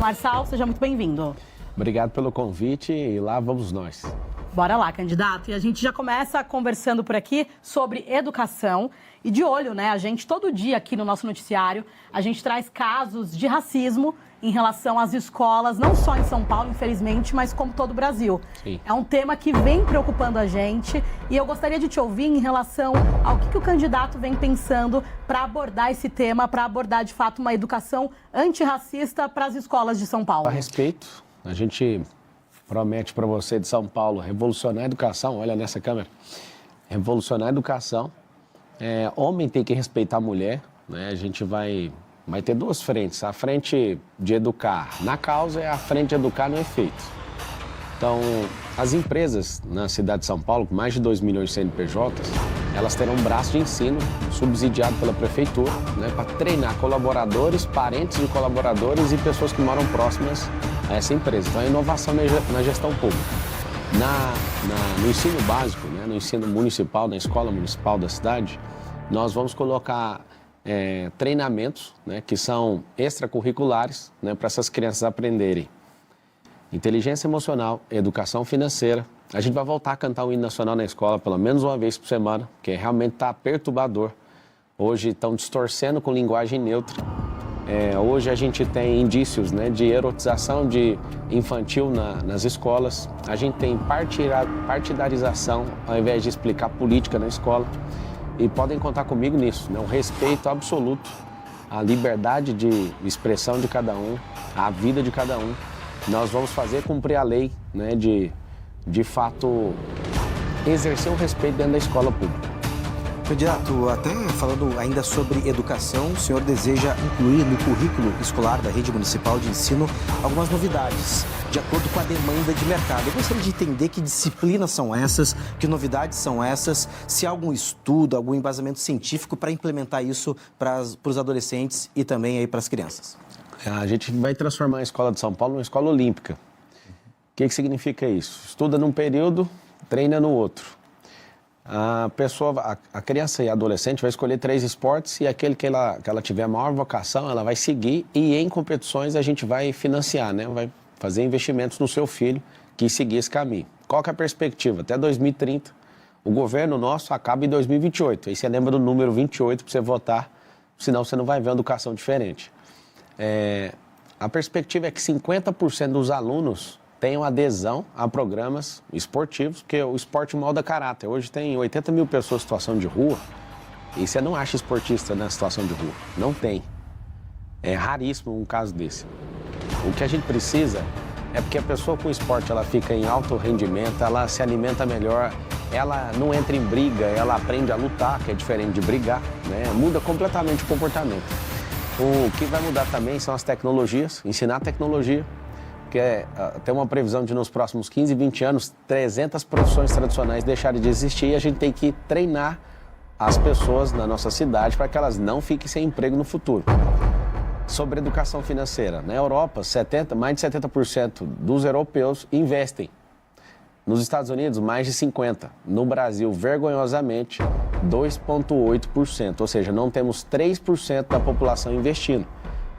Marçal, seja muito bem-vindo. Obrigado pelo convite e lá vamos nós. Bora lá, candidato. E a gente já começa conversando por aqui sobre educação. E de olho, né? A gente, todo dia aqui no nosso noticiário, a gente traz casos de racismo em relação às escolas, não só em São Paulo, infelizmente, mas como todo o Brasil. Sim. É um tema que vem preocupando a gente e eu gostaria de te ouvir em relação ao que o candidato vem pensando para abordar esse tema, para abordar, de fato, uma educação antirracista para as escolas de São Paulo. A respeito, a gente promete para você de São Paulo revolucionar a educação, olha nessa câmera, revolucionar a educação. Homem tem que respeitar a mulher, né? A gente vai ter duas frentes, a frente de educar na causa e a frente de educar no efeito. Então, as empresas na cidade de São Paulo, com mais de 2 milhões de CNPJs, elas terão um braço de ensino subsidiado pela prefeitura, né, para treinar colaboradores, parentes de colaboradores e pessoas que moram próximas a essa empresa. Então, é inovação na gestão pública. No ensino básico, né, no ensino municipal, na escola municipal da cidade, nós vamos colocar treinamentos, né, que são extracurriculares, né, para essas crianças aprenderem inteligência emocional, educação financeira. A gente vai voltar a cantar o hino nacional na escola pelo menos uma vez por semana, porque realmente está perturbador. Hoje estão distorcendo com linguagem neutra. Hoje a gente tem indícios, né, de erotização de infantil nas escolas. A gente tem partidarização ao invés de explicar política na escola. E podem contar comigo nisso, né? Um respeito absoluto à liberdade de expressão de cada um, à vida de cada um. Nós vamos fazer cumprir a lei, né, de fato exercer o respeito dentro da escola pública. Candidato, até falando ainda sobre educação, o senhor deseja incluir no currículo escolar da rede municipal de ensino algumas novidades, de acordo com a demanda de mercado. Eu gostaria de entender que disciplinas são essas, que novidades são essas, se há algum estudo, algum embasamento científico para implementar isso para os adolescentes e também aí para as crianças. A gente vai transformar a escola de São Paulo numa escola olímpica. O que significa isso? Estuda num período, treina no outro. A criança e a adolescente vai escolher 3 esportes e aquele que ela tiver a maior vocação, ela vai seguir e em competições a gente vai financiar, né? Vai fazer investimentos no seu filho que seguir esse caminho. Qual que é a perspectiva? Até 2030, o governo nosso acaba em 2028. Aí você lembra do número 28 para você votar, senão você não vai ver uma educação diferente. A perspectiva é que 50% dos alunos tenham adesão a programas esportivos, porque o esporte molda caráter. Hoje tem 80 mil pessoas em situação de rua e você não acha esportista na situação de rua. Não tem. É raríssimo um caso desse. O que a gente precisa é porque a pessoa com esporte ela fica em alto rendimento, ela se alimenta melhor, ela não entra em briga, ela aprende a lutar, que é diferente de brigar, né? Muda completamente o comportamento. O que vai mudar também são as tecnologias, ensinar tecnologia, que tem uma previsão de nos próximos 15, 20 anos, 300 profissões tradicionais deixarem de existir e a gente tem que treinar as pessoas na nossa cidade para que elas não fiquem sem emprego no futuro. Sobre educação financeira, na Europa, mais de 70% dos europeus investem. Nos Estados Unidos, mais de 50%. No Brasil, vergonhosamente, 2,8%. Ou seja, não temos 3% da população investindo.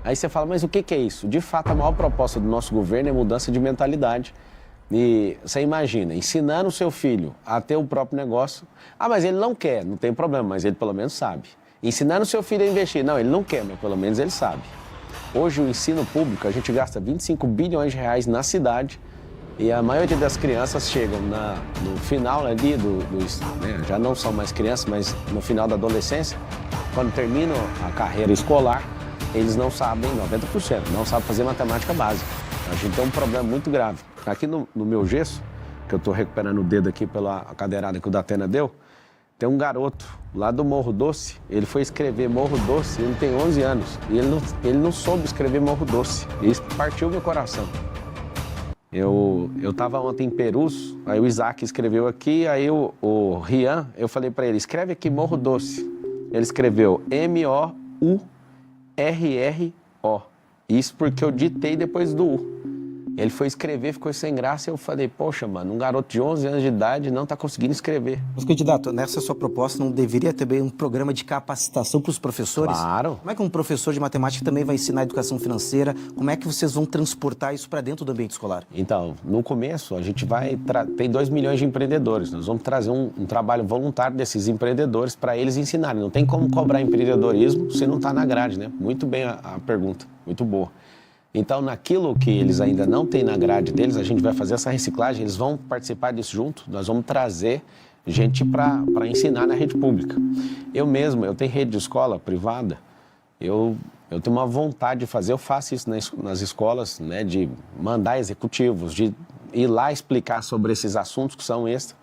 Aí você fala, mas o que é isso? De fato, a maior proposta do nosso governo é mudança de mentalidade. E você imagina, ensinando o seu filho a ter o próprio negócio. Ah, mas ele não quer, não tem problema, mas ele pelo menos sabe. Ensinando o seu filho a investir. Não, ele não quer, mas pelo menos ele sabe. Hoje, o ensino público, a gente gasta 25 bilhões de reais na cidade e a maioria das crianças chegam no final ali, né, já não são mais crianças, mas no final da adolescência, quando terminam a carreira escolar, eles não sabem, 90%, não sabem fazer matemática básica. A gente tem um problema muito grave. Aqui no meu gesso, que eu estou recuperando o dedo aqui pela cadeirada que o Datena deu, tem um garoto lá do Morro Doce, ele foi escrever Morro Doce, ele tem 11 anos, e ele não soube escrever Morro Doce. Isso partiu meu coração. Eu estava ontem em Perus, aí o Isaac escreveu aqui, aí o Rian, eu falei para ele, escreve aqui Morro Doce. Ele escreveu MOURRO. Isso porque eu ditei depois do U. Ele foi escrever, ficou sem graça, e eu falei, poxa, mano, um garoto de 11 anos de idade não está conseguindo escrever. Mas, candidato, nessa sua proposta não deveria ter bem um programa de capacitação para os professores? Claro. Como é que um professor de matemática também vai ensinar educação financeira? Como é que vocês vão transportar isso para dentro do ambiente escolar? Então, no começo, a gente tem 2 milhões de empreendedores. Nós vamos trazer um trabalho voluntário desses empreendedores para eles ensinarem. Não tem como cobrar empreendedorismo se não está na grade, né? Muito bem a pergunta, muito boa. Então, naquilo que eles ainda não têm na grade deles, a gente vai fazer essa reciclagem, eles vão participar disso junto, nós vamos trazer gente para ensinar na rede pública. Eu tenho rede de escola privada, eu tenho uma vontade de fazer, eu faço isso nas escolas, né, de mandar executivos, de ir lá explicar sobre esses assuntos que são extra.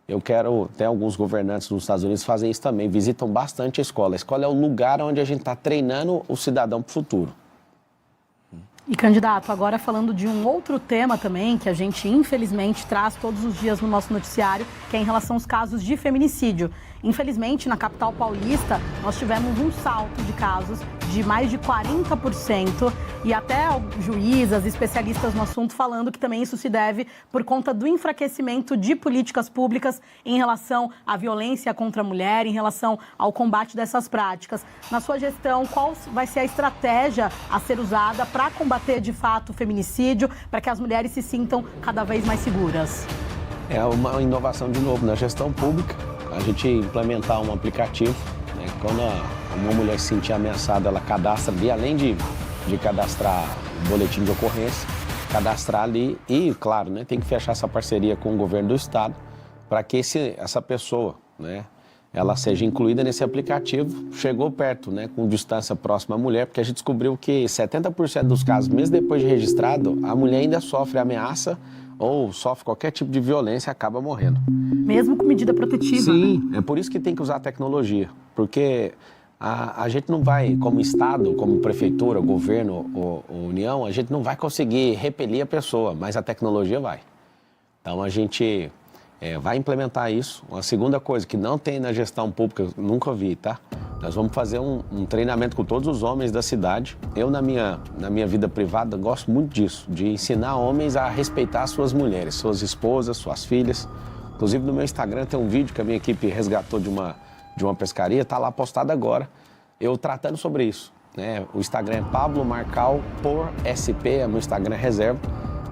Eu quero, até alguns governantes dos Estados Unidos fazem isso também, visitam bastante a escola. A escola é o lugar onde a gente está treinando o cidadão para o futuro. E, candidato, agora falando de um outro tema também, que a gente infelizmente traz todos os dias no nosso noticiário, que é em relação aos casos de feminicídio. Infelizmente, na capital paulista, nós tivemos um salto de casos de mais de 40% e até juízas, especialistas no assunto falando que também isso se deve por conta do enfraquecimento de políticas públicas em relação à violência contra a mulher, em relação ao combate dessas práticas. Na sua gestão, qual vai ser a estratégia a ser usada para combater de fato o feminicídio, para que as mulheres se sintam cada vez mais seguras? É uma inovação de novo na gestão pública. A gente implementar um aplicativo, né? Quando uma mulher se sentir ameaçada, ela cadastra ali, além de cadastrar o boletim de ocorrência, cadastrar ali e, claro, né, tem que fechar essa parceria com o governo do estado para que essa pessoa, né, ela seja incluída nesse aplicativo. Chegou perto, né, com distância próxima à mulher, porque a gente descobriu que 70% dos casos, mesmo depois de registrado, a mulher ainda sofre ameaça ou sofre qualquer tipo de violência e acaba morrendo. Mesmo com medida protetiva? Sim, né? É por isso que tem que usar a tecnologia, porque a gente não vai, como Estado, como Prefeitura, Governo ou União, a gente não vai conseguir repelir a pessoa, mas a tecnologia vai. Então a gente vai implementar isso. Uma segunda coisa que não tem na gestão pública, eu nunca vi, tá? Nós vamos fazer um treinamento com todos os homens da cidade. Eu, na minha vida privada, gosto muito disso, de ensinar homens a respeitar suas mulheres, suas esposas, suas filhas. Inclusive, no meu Instagram tem um vídeo que a minha equipe resgatou de uma pescaria, está lá postado agora, eu tratando sobre isso. Né? O Instagram é Pablo Marcal por SP, é meu Instagram reserva.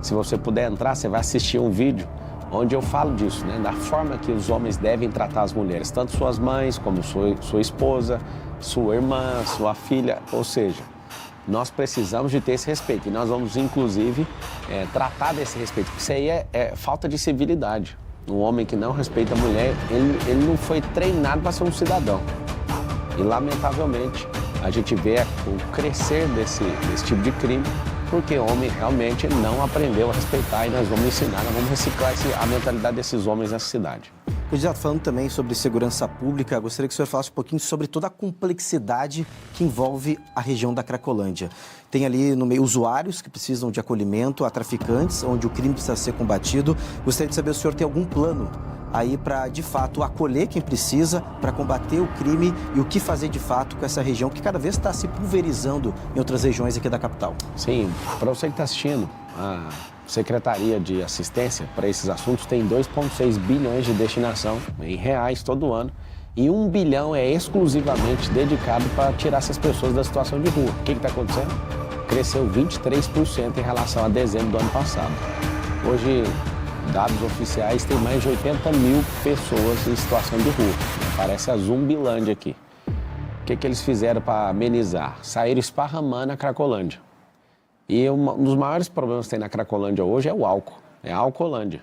Se você puder entrar, você vai assistir um vídeo onde eu falo disso, né? Da forma que os homens devem tratar as mulheres, tanto suas mães, como sua esposa, sua irmã, sua filha, ou seja, nós precisamos de ter esse respeito e nós vamos, inclusive, tratar desse respeito, porque isso aí é falta de civilidade. Um homem que não respeita a mulher, ele não foi treinado para ser um cidadão. E, lamentavelmente, a gente vê o crescer desse tipo de crime, porque o homem realmente não aprendeu a respeitar e nós vamos ensinar, nós vamos reciclar a mentalidade desses homens nessa cidade. Candidato, falando também sobre segurança pública, gostaria que o senhor falasse um pouquinho sobre toda a complexidade que envolve a região da Cracolândia. Tem ali no meio usuários que precisam de acolhimento, há traficantes, onde o crime precisa ser combatido. Gostaria de saber se o senhor tem algum plano aí para, de fato, acolher quem precisa, para combater o crime e o que fazer, de fato, com essa região que cada vez está se pulverizando em outras regiões aqui da capital. Sim, para você que está assistindo, a Secretaria de Assistência para esses assuntos tem 2,6 bilhões de destinação em reais todo ano e 1 bilhão é exclusivamente dedicado para tirar essas pessoas da situação de rua. O que está acontecendo? Cresceu 23% em relação a dezembro do ano passado. Hoje, dados oficiais, tem mais de 80 mil pessoas em situação de rua. Parece a Zumbilândia aqui. O que eles fizeram para amenizar? Saíram esparramando a Cracolândia. E um dos maiores problemas que tem na Cracolândia hoje é o álcool, é a Alcolândia.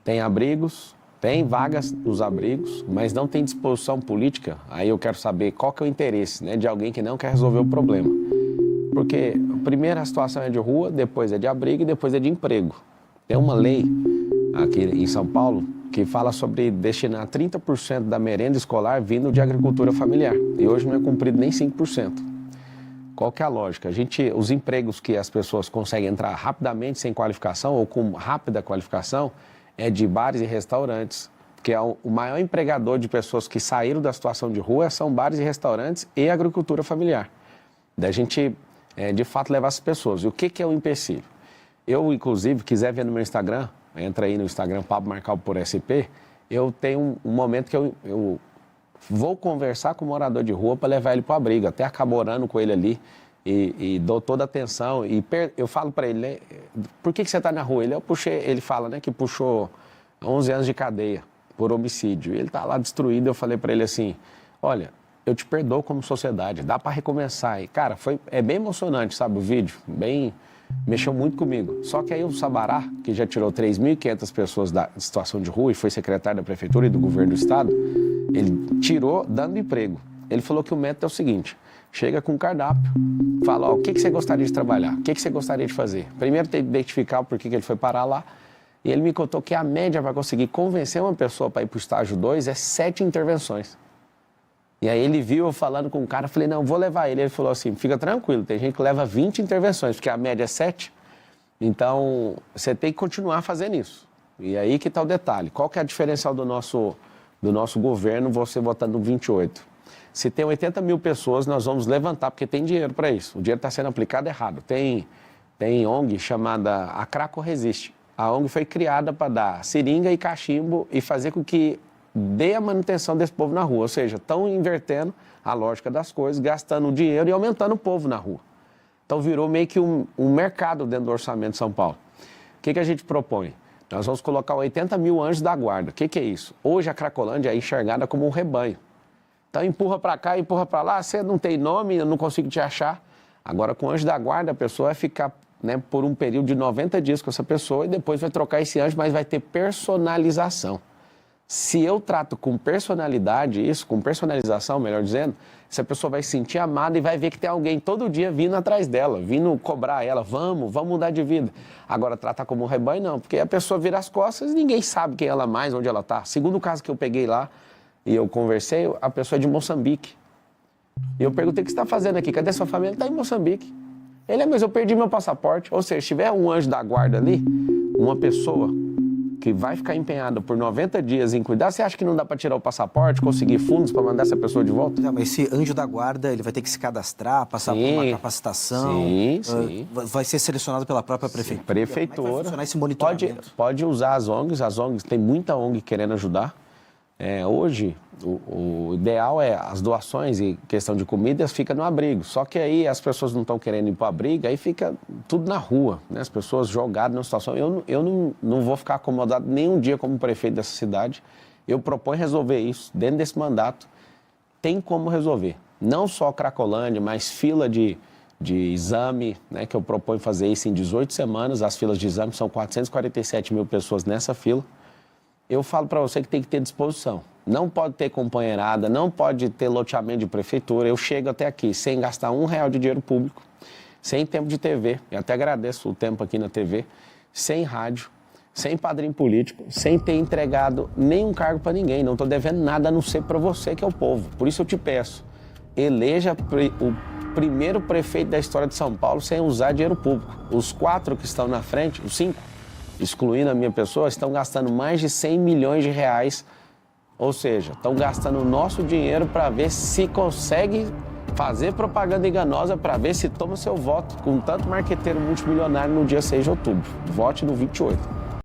Tem abrigos, tem vagas nos abrigos, mas não tem disposição política. Aí eu quero saber qual que é o interesse, né, de alguém que não quer resolver o problema. Porque primeiro a situação é de rua, depois é de abrigo e depois é de emprego. Tem uma lei aqui em São Paulo que fala sobre destinar 30% da merenda escolar vindo de agricultura familiar. E hoje não é cumprido nem 5%. Qual que é a lógica? Os empregos que as pessoas conseguem entrar rapidamente sem qualificação ou com rápida qualificação é de bares e restaurantes, porque o maior empregador de pessoas que saíram da situação de rua são bares e restaurantes e agricultura familiar. Da gente, de fato, levar essas pessoas. E o que é o empecilho? Eu, inclusive, quiser ver no meu Instagram, entra aí no Instagram, Pablo Marcal por SP, eu tenho um momento que eu vou conversar com o morador de rua para levar ele para o abrigo. Até acabo orando com ele ali e dou toda a atenção. E eu falo para ele, né, por que você está na rua? Ele fala, né, que puxou 11 anos de cadeia por homicídio. Ele está lá destruído. Eu falei para ele assim, olha, eu te perdoo como sociedade, dá para recomeçar. E, cara, é bem emocionante, sabe, o vídeo, mexeu muito comigo. Só que aí o Sabará, que já tirou 3.500 pessoas da situação de rua e foi secretário da prefeitura e do governo do estado, ele tirou dando emprego. Ele falou que o método é o seguinte, chega com um cardápio, fala, ó, o que você gostaria de trabalhar? O que você gostaria de fazer? Primeiro tem que identificar o porquê que ele foi parar lá. E ele me contou que a média para conseguir convencer uma pessoa para ir para o estágio 2 é 7 intervenções. E aí ele viu eu falando com o cara, falei, não, vou levar ele. Ele falou assim, fica tranquilo, tem gente que leva 20 intervenções, porque a média é 7. Então, você tem que continuar fazendo isso. E aí que está o detalhe. Qual que é a diferencial do nosso governo, você votando no 28? Se tem 80 mil pessoas, nós vamos levantar, porque tem dinheiro para isso. O dinheiro está sendo aplicado errado. Tem ONG chamada A Craco Resiste. A ONG foi criada para dar seringa e cachimbo e fazer com que dê a manutenção desse povo na rua. Ou seja, estão invertendo a lógica das coisas, gastando dinheiro e aumentando o povo na rua. Então virou meio que um mercado dentro do orçamento de São Paulo. O que a gente propõe? Nós vamos colocar 80 mil anjos da guarda. O que é isso? Hoje a Cracolândia é enxergada como um rebanho. Então empurra para cá, empurra para lá, você não tem nome, eu não consigo te achar. Agora com o anjo da guarda a pessoa vai ficar, né, por um período de 90 dias com essa pessoa e depois vai trocar esse anjo, mas vai ter personalização. Se eu trato com personalidade isso, com personalização, melhor dizendo, essa pessoa vai se sentir amada e vai ver que tem alguém todo dia vindo atrás dela, vindo cobrar ela, vamos mudar de vida. Agora, tratar como um rebanho, não, porque a pessoa vira as costas e ninguém sabe quem ela é mais, onde ela está. Segundo o caso que eu peguei lá e eu conversei, a pessoa é de Moçambique. E eu perguntei, o que você está fazendo aqui? Cadê sua família? Está em Moçambique. Ele mas eu perdi meu passaporte. Ou seja, se tiver um anjo da guarda ali, uma pessoa que vai ficar empenhada por 90 dias em cuidar, você acha que não dá para tirar o passaporte, conseguir fundos para mandar essa pessoa de volta? Não, mas esse anjo da guarda, ele vai ter que se cadastrar, passar por uma capacitação. Sim. Vai ser selecionado pela própria prefeitura. Prefeitura. Como é que vai funcionar esse monitoramento? Pode usar as ONGs, tem muita ONG querendo ajudar. Hoje, o ideal é as doações e questão de comidas fica no abrigo. Só que aí as pessoas não estão querendo ir para o abrigo, aí fica tudo na rua, né? As pessoas jogadas numa situação. Eu não vou ficar acomodado nenhum dia como prefeito dessa cidade. Eu proponho resolver isso dentro desse mandato. Tem como resolver. Não só Cracolândia, mas fila de exame, né? Que eu proponho fazer isso em 18 semanas. As filas de exame são 447 mil pessoas nessa fila. Eu falo para você que tem que ter disposição. Não pode ter companheirada, não pode ter loteamento de prefeitura. Eu chego até aqui sem gastar R$1 de dinheiro público, sem tempo de TV, eu até agradeço o tempo aqui na TV, sem rádio, sem padrinho político, sem ter entregado nenhum cargo para ninguém. Não estou devendo nada a não ser para você, que é o povo. Por isso eu te peço, eleja o primeiro prefeito da história de São Paulo sem usar dinheiro público. Os 4 que estão na frente, os 5, excluindo a minha pessoa, estão gastando mais de 100 milhões de reais, ou seja, estão gastando o nosso dinheiro para ver se consegue fazer propaganda enganosa, para ver se toma seu voto com tanto marqueteiro multimilionário no dia 6 de outubro. Vote no 28.